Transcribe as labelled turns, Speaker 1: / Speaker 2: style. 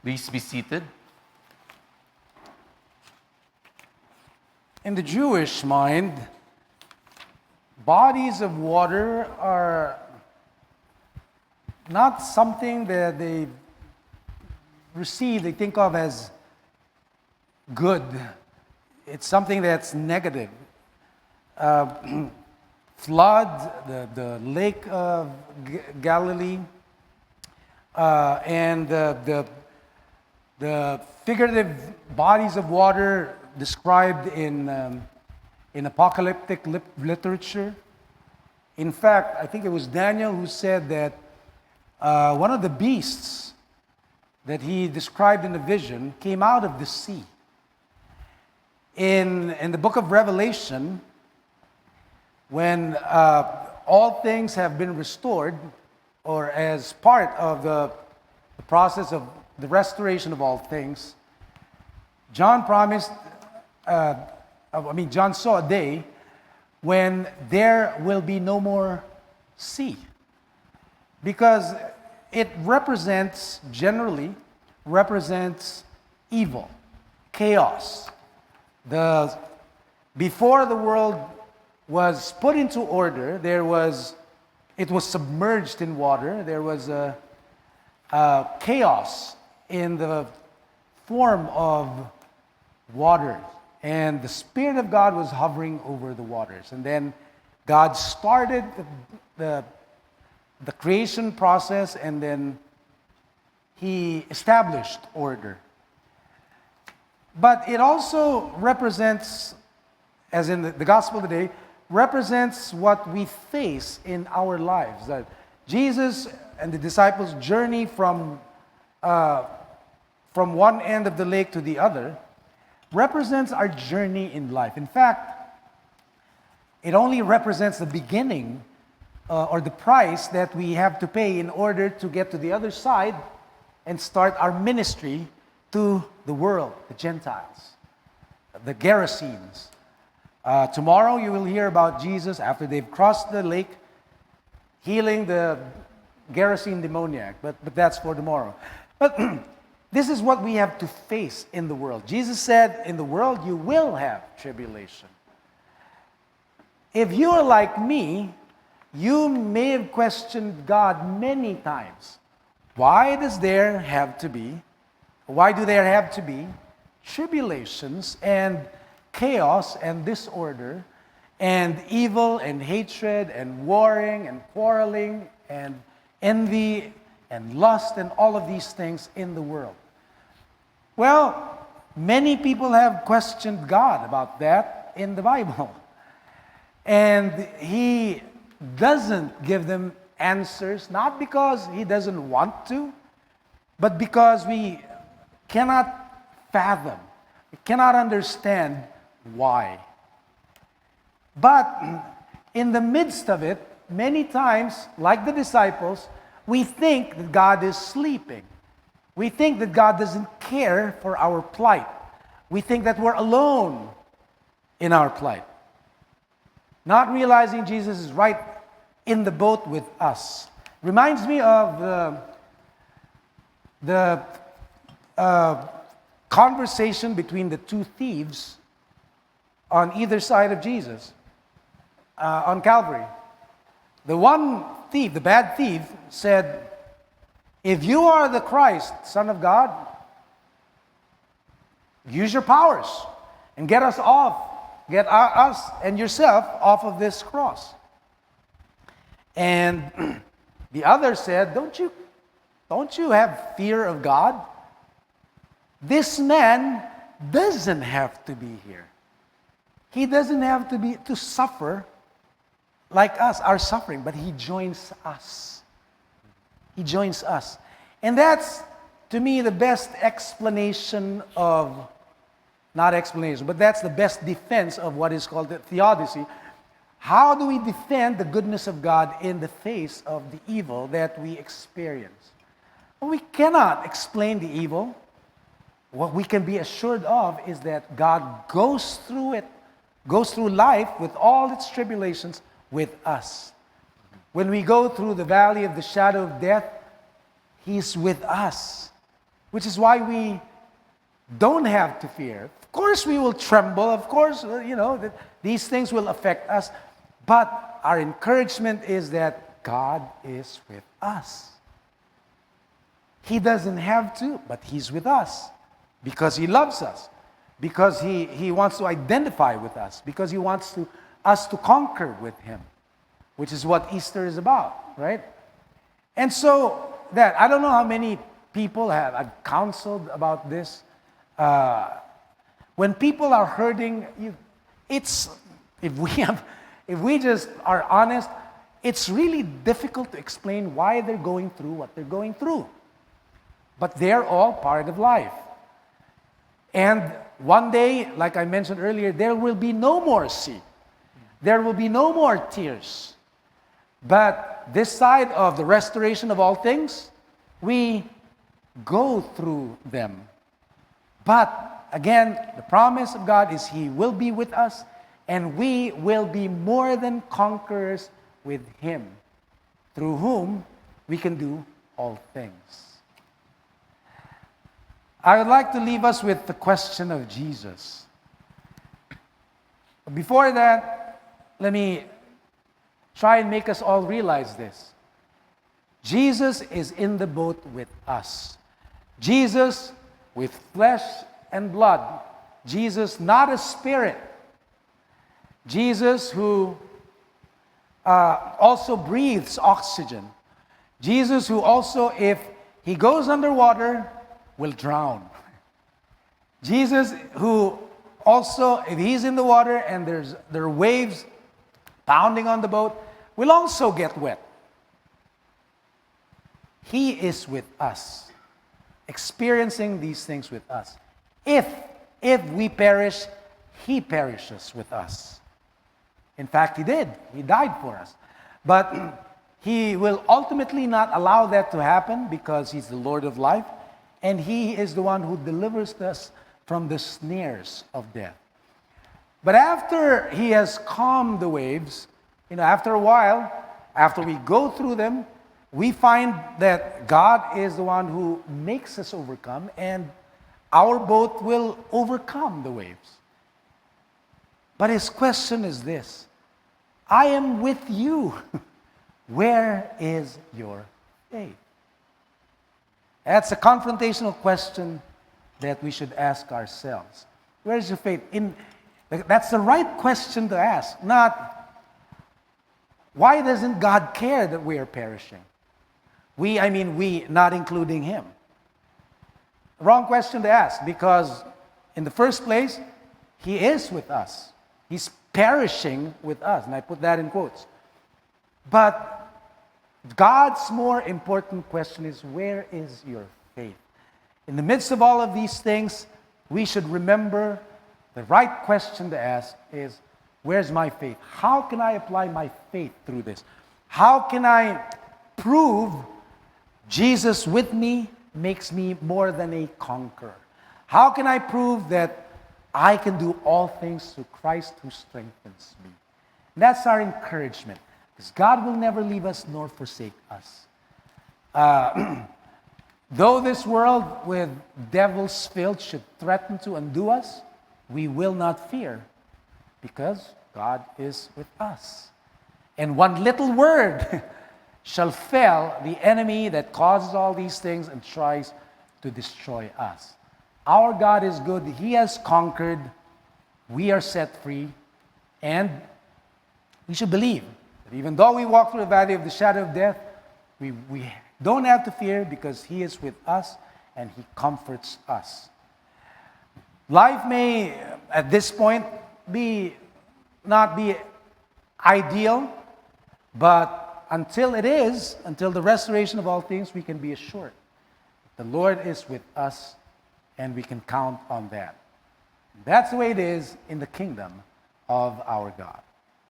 Speaker 1: Please be seated.
Speaker 2: In the Jewish mind, bodies of water are not something that they think of as good. It's something that's negative. Flood, the lake of Galilee, and the figurative bodies of water described in apocalyptic literature. In fact, I think it was Daniel who said that one of the beasts that he described in the vision came out of the sea. In the book of Revelation, when all things have been restored, or as part of the process of the restoration of all things, John saw a day when there will be no more sea. Because it generally represents evil, chaos. Before the world was put into order, it was submerged in water. There was a chaos in the form of water, and the Spirit of God was hovering over the waters. And then God started the creation process, and then He established order. But it also represents, as in the gospel today, represents what we face in our lives. That Jesus and the disciples journey from one end of the lake to the other represents our journey in life. In fact, it only represents the beginning or the price that we have to pay in order to get to the other side and start our ministry to the world, the Gentiles, the Gerasenes. Tomorrow you will hear about Jesus after they've crossed the lake, healing the Gerasene demoniac, but that's for tomorrow. But this is what we have to face in the world. Jesus said, in the world you will have tribulation. If you are like me, you may have questioned God many times. Why do there have to be tribulations and chaos and disorder and evil and hatred and warring and quarreling and envy and lust and all of these things in the world? Well, many people have questioned God about that in the Bible. And He doesn't give them answers, not because He doesn't want to, but because we cannot fathom, we cannot understand why. But in the midst of it, many times, like the disciples, we think that God is sleeping. We think that God doesn't care for our plight. We think that we're alone in our plight. Not realizing Jesus is right in the boat with us. Reminds me of the conversation between the two thieves on either side of Jesus on Calvary. The one thief, the bad thief, said, "If you are the Christ, Son of God, use your powers and get us and yourself off of this cross." And the other said, don't you have fear of God? This man doesn't have to be here. He doesn't have to suffer like us, our suffering, but He joins us. He joins us. And that's, to me, the best explanation of, not explanation, but that's the best defense of what is called the theodicy. How do we defend the goodness of God in the face of the evil that we experience? Well, we cannot explain the evil. What we can be assured of is that God goes through life with all its tribulations with us. When we go through the valley of the shadow of death, He's with us. which is why we don't have to fear. Of course, we will tremble. Of course, these things will affect us. But our encouragement is that God is with us. He doesn't have to, but He's with us because He loves us, because He wants to identify with us, because He wants us to conquer with Him, which is what Easter is about, right? And so I don't know how many people I've counseled about this. When people are hurting, if we just are honest, it's really difficult to explain why they're going through what they're going through. But they're all part of life. And one day, like I mentioned earlier, there will be no more sea. There will be no more tears. But this side of the restoration of all things, we go through them. But again, the promise of God is He will be with us, and we will be more than conquerors with Him, through whom we can do all things. I would like to leave us with the question of Jesus. But before that, let me try and make us all realize this. Jesus is in the boat with us. Jesus with flesh and blood. Jesus not a spirit. Jesus who also breathes oxygen. Jesus who also, if He goes underwater, will drown. Jesus who also, if He's in the water and there are waves pounding on the boat, will also get wet. He is with us, experiencing these things with us. If we perish, He perishes with us. In fact, He did. He died for us. But He will ultimately not allow that to happen because He's the Lord of life, and He is the one who delivers us from the snares of death. But after He has calmed the waves, after a while, after we go through them, we find that God is the one who makes us overcome, and our boat will overcome the waves. But His question is this: I am with you. Where is your faith? That's a confrontational question that we should ask ourselves. Where is your faith? That's the right question to ask. Not, why doesn't God care that we are perishing? We, not including Him. Wrong question to ask, because in the first place, He is with us. He's perishing with us, and I put that in quotes. But God's more important question is, where is your faith? In the midst of all of these things, we should remember the right question to ask is, where's my faith? How can I apply my faith through this? How can I prove Jesus with me makes me more than a conqueror? How can I prove that I can do all things through Christ who strengthens me? And that's our encouragement, because God will never leave us nor forsake us. Though this world with devils filled should threaten to undo us, we will not fear, because God is with us. And one little word shall fell the enemy that causes all these things and tries to destroy us. Our God is good. He has conquered. We are set free. And we should believe that even though we walk through the valley of the shadow of death, we don't have to fear, because He is with us and He comforts us. Life may, at this point, not be ideal, but until the restoration of all things, we can be assured the Lord is with us, and we can count on that. That's the way it is in the kingdom of our God.